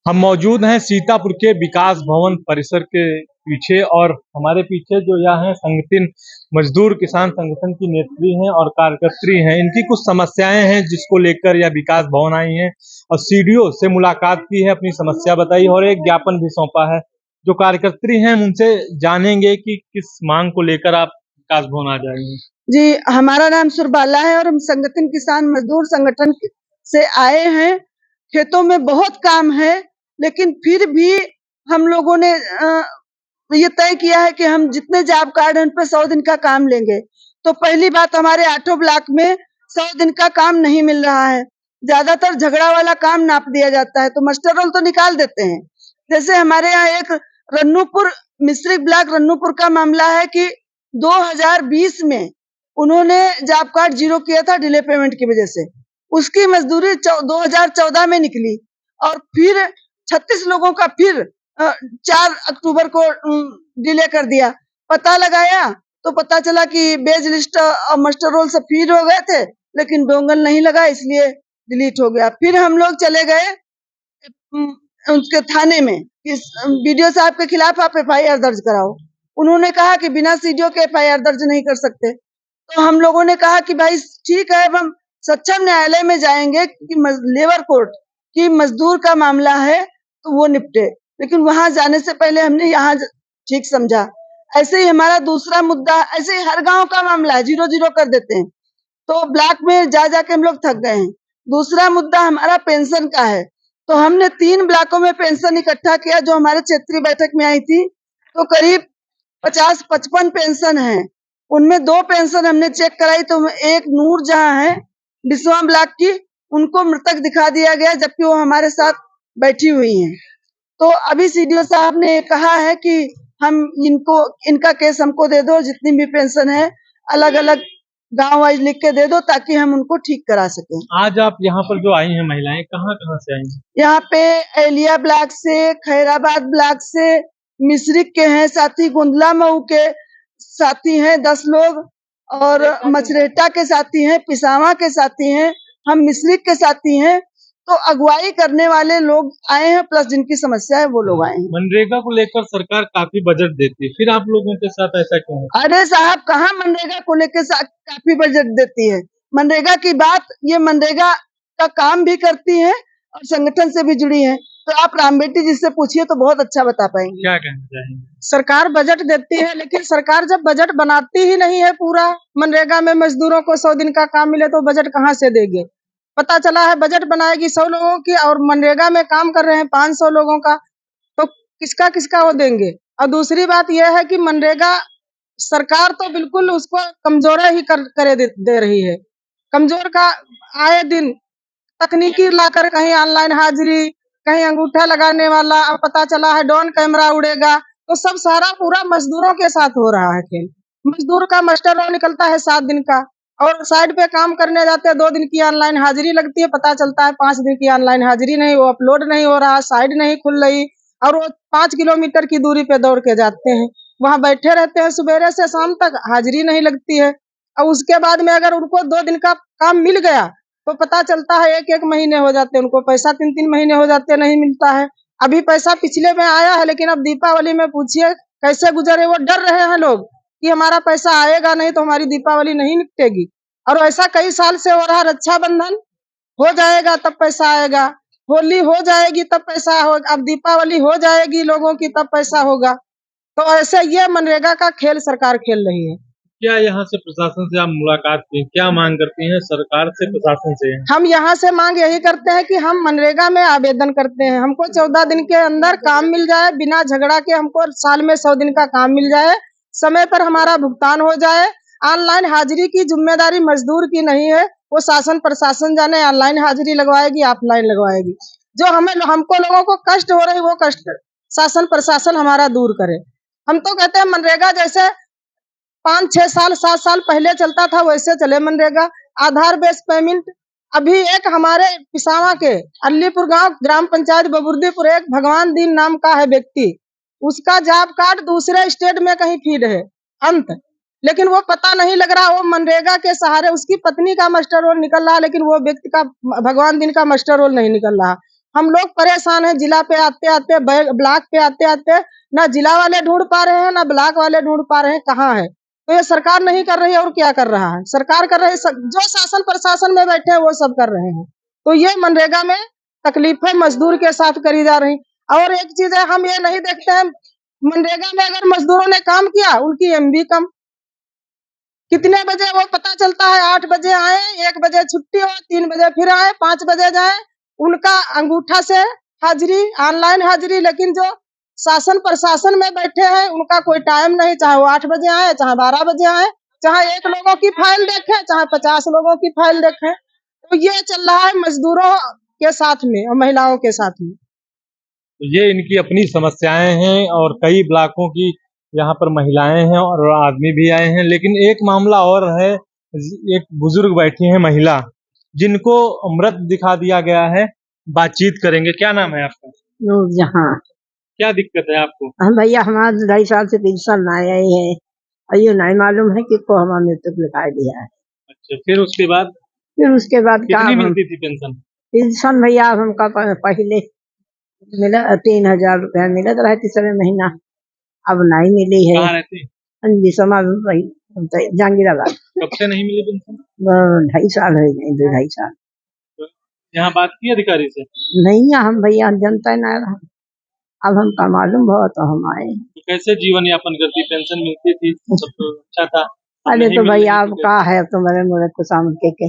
हम मौजूद हैं सीतापुर के विकास भवन परिसर के पीछे और हमारे पीछे जो यह है संगठन मजदूर किसान संगठन की नेत्री हैं और कार्यकर्त्री हैं। इनकी कुछ समस्याएं हैं जिसको लेकर यह विकास भवन आई हैं और सीडीओ से मुलाकात की है, अपनी समस्या बताई और एक ज्ञापन भी सौंपा है। जो कार्यकर्त्री हैं उनसे जानेंगे कि किस मांग को लेकर आप विकास भवन आ जाएंगे। जी, हमारा नाम सुरबाला है और हम संगठन किसान मजदूर संगठन से आए हैं। खेतों में बहुत काम है, लेकिन फिर भी हम लोगों ने ये तय किया है कि हम जितने जॉब कार्ड हैं उन पे 100 दिन का काम लेंगे। तो पहली बात, हमारे 8 ब्लॉक में 100 दिन का काम नहीं मिल रहा है। ज्यादातर झगड़ा वाला काम नाप दिया जाता है, तो मास्टर रोल तो निकाल देते हैं। जैसे हमारे यहाँ एक रन्नूपुर मिश्री ब्लॉक रन्नूपुर का मामला है कि 2020 में उन्होंने जॉब कार्ड जीरो किया था डिले पेमेंट की वजह से। उसकी मजदूरी 2014 में निकली और फिर 36 लोगों का फिर 4 अक्टूबर को डिले कर दिया। पता लगाया तो पता चला कि बेज लिस्ट और मास्टर रोल सब फीड हो गए थे, लेकिन डोंगल नहीं लगा, इसलिए डिलीट हो गया। फिर हम लोग चले गए उसके थाने में कि बीडीओ साहब के खिलाफ आप एफआईआर दर्ज कराओ। उन्होंने कहा कि बिना सीडीओ के एफआईआर दर्ज नहीं कर सकते। तो हम लोगों ने कहा कि भाई ठीक है, अब हम सक्षम न्यायालय में जाएंगे कि लेबर कोर्ट की मजदूर का मामला है तो वो निपटे, लेकिन वहां जाने से पहले हमने यहाँ ठीक समझा। ऐसे ही हमारा दूसरा मुद्दा, ऐसे ही हर गांव का मामला है, 0-0 कर देते हैं, तो ब्लॉक में जा जाके हम लोग थक गए हैं। दूसरा मुद्दा हमारा पेंशन का है, तो हमने 3 ब्लॉकों में पेंशन इकट्ठा किया जो हमारे क्षेत्रीय बैठक में आई थी, तो करीब 50-55 पेंशन है। उनमें 2 पेंशन हमने चेक कराई तो एक नूर जहां है बिस्वा ब्लॉक की, उनको मृतक दिखा दिया गया जबकि वो हमारे साथ बैठी हुई हैं। तो अभी सीडीओ साहब ने कहा है कि हम इनका केस हमको दे दो, जितनी भी पेंशन है अलग अलग गांव वाइज लिख के दे दो ताकि हम उनको ठीक करा सकें। आज आप यहाँ पर जो आई हैं महिलाएं कहाँ कहाँ से आई हैं? यहाँ पे एलिया ब्लॉक से, खैराबाद ब्लॉक से, मिश्रिक के हैं साथी, गुंदला मऊ के साथी हैं 10 लोग और मचरेटा के साथी हैं, पिसावा के साथी हैं, हम मिश्रिक के साथी हैं। तो अगुवाई करने वाले लोग आए हैं, प्लस जिनकी समस्या है वो लोग आए हैं। मनरेगा को लेकर सरकार काफी बजट देती है, फिर आप लोगों के साथ ऐसा क्यों है? अरे साहब, कहाँ मनरेगा को लेकर काफी बजट देती है। मनरेगा की बात, ये मनरेगा का काम भी करती है और संगठन से भी जुड़ी है। तो आप राम बेटी जी से पूछिए तो बहुत अच्छा बता पाएंगे। क्या कहना चाहेंगे? सरकार बजट देती है, लेकिन सरकार जब बजट बनाती ही नहीं है पूरा, मनरेगा में मजदूरों को 100 दिन का काम मिले तो बजट कहाँ से देंगे। पता चला है बजट बनाएगी 100 लोगों की और मनरेगा में काम कर रहे हैं 500 लोगों का, तो किसका किसका वो देंगे। और दूसरी बात यह है कि मनरेगा सरकार तो बिल्कुल उसको कमजोर ही करे दे रही है। कमजोर का आए दिन तकनीकी लाकर कहीं ऑनलाइन हाजिरी, कहीं अंगूठा लगाने वाला, अब पता चला है ड्रोन कैमरा उड़ेगा, तो सब सारा पूरा मजदूरों के साथ हो रहा है खेल। मजदूर का मास्टर रोल निकलता है 7 दिन का और साइड पे काम करने जाते हैं 2 दिन की ऑनलाइन हाजिरी लगती है, पता चलता है 5 दिन की ऑनलाइन हाजिरी नहीं, वो अपलोड नहीं हो रहा, साइड नहीं खुल रही और वो 5 किलोमीटर की दूरी पे दौड़ के जाते हैं, वहां बैठे रहते हैं सुबह से शाम तक, हाजिरी नहीं लगती है। और उसके बाद में अगर उनको 2 दिन का काम मिल गया तो पता चलता है 1-1 महीने हो जाते हैं, उनको पैसा 3-3 महीने हो जाते हैं, नहीं मिलता है। अभी पैसा पिछले में आया है, लेकिन अब दीपावली में पूछिए कैसे गुजरे, वो डर रहे हैं लोग कि हमारा पैसा आएगा नहीं तो हमारी दीपावली नहीं निपटेगी। और ऐसा कई साल से हो रहा, रक्षाबंधन हो जाएगा तब पैसा आएगा, होली हो जाएगी तब पैसा होगा, अब दीपावली हो जाएगी लोगों की तब पैसा होगा। तो ऐसे ये मनरेगा का खेल सरकार खेल रही है। क्या यहाँ से प्रशासन से आप मुलाकात की, क्या मांग करती हैं सरकार से प्रशासन से? हम यहाँ से मांग यही करते हैं कि हम मनरेगा में आवेदन करते हैं, हमको 14 दिन के अंदर काम मिल जाए, बिना झगड़ा के हमको साल में 100 दिन का काम मिल जाए, समय पर हमारा भुगतान हो जाए। ऑनलाइन हाजिरी की जिम्मेदारी मजदूर की नहीं है, वो शासन प्रशासन जाने ऑनलाइन हाजिरी लगवाएगी ऑफलाइन लगवाएगी। जो हमको लोगों को कष्ट हो रही वो कष्ट शासन प्रशासन हमारा दूर करे। हम तो कहते हैं मनरेगा जैसे 5-6 साल 7 साल पहले चलता था वैसे चले मनरेगा। आधार बेस्ड पेमेंट, अभी एक हमारे पिसावा के अलीपुर गांव ग्राम पंचायत बबुर्दीपुर एक भगवान दीन नाम का है व्यक्ति, उसका जॉब कार्ड दूसरे स्टेट में कहीं फीड है अंत, लेकिन वो पता नहीं लग रहा, वो मनरेगा के सहारे उसकी पत्नी का मास्टर रोल निकल रहा, लेकिन वो व्यक्ति का भगवान दिन का मास्टर रोल नहीं निकल रहा। हम लोग परेशान हैं। जिला पे आते आते, ब्लॉक पे आते आते ना जिला वाले ढूंढ पा रहे हैं, ना ब्लॉक वाले ढूंढ पा रहे हैं कहाँ है। तो ये सरकार नहीं कर रही है और क्या कर रहा है? सरकार कर रही है, जो शासन प्रशासन में बैठे हैं वो सब कर रहे हैं। तो ये मनरेगा में तकलीफें मजदूर के साथ करी जा रही। और एक चीज है, हम ये नहीं देखते हैं मनरेगा में अगर मजदूरों ने काम किया, उनकी एमबी कम। कितने बजे वो पता चलता है, 8 बजे आए, 1 बजे छुट्टी हो, 3 बजे फिर आए, 5 बजे जाए। उनका अंगूठा से हाजिरी, ऑनलाइन हाजिरी। लेकिन जो शासन प्रशासन में बैठे हैं उनका कोई टाइम नहीं, चाहे वो 8 बजे आए, चाहे 12 बजे आए, चाहे 1 लोगों की फाइल देखें, चाहे 50 लोगों की फाइल देखें। तो ये चल रहा है मजदूरों के साथ में और महिलाओं के साथ में। तो ये इनकी अपनी समस्याएं हैं और कई ब्लॉकों की यहाँ पर महिलाएं हैं और आदमी भी आए हैं। लेकिन एक मामला और है, एक बुजुर्ग बैठी है महिला, जिनको मृत दिखा दिया गया है। बातचीत करेंगे। क्या नाम है आपका? नूरजहां। क्या दिक्कत है आपको? हम भैया हमारा 2.5 साल से पेंशन नहीं आई है और ये नहीं मालूम है कि को हमारा मृतक लिखा दिया है। अच्छा, फिर उसके बाद फिर उसके बाद क्या कितनी हम मिलती थी पेंशन? पेंशन भैया हमका पहले मिला 3,000 रुपया मिलत रहे तीसरे महीना, अब नहीं मिली है। कहाँ रहती? दिसमा जहांगीराबाद। कब से नहीं मिली पेंशन? 2.5 साल हो गए, 2.5 साल। यहाँ बात की अधिकारी से? नहीं हम भैया जनता न रहा, अब हमका मालूम हुआ तो हम आए। तो कैसे जीवन यापन करती? पेंशन मिलती थी सब तो अच्छा था। अरे तो भैया अब का है, अब तो मेरे मुझे खुशाम के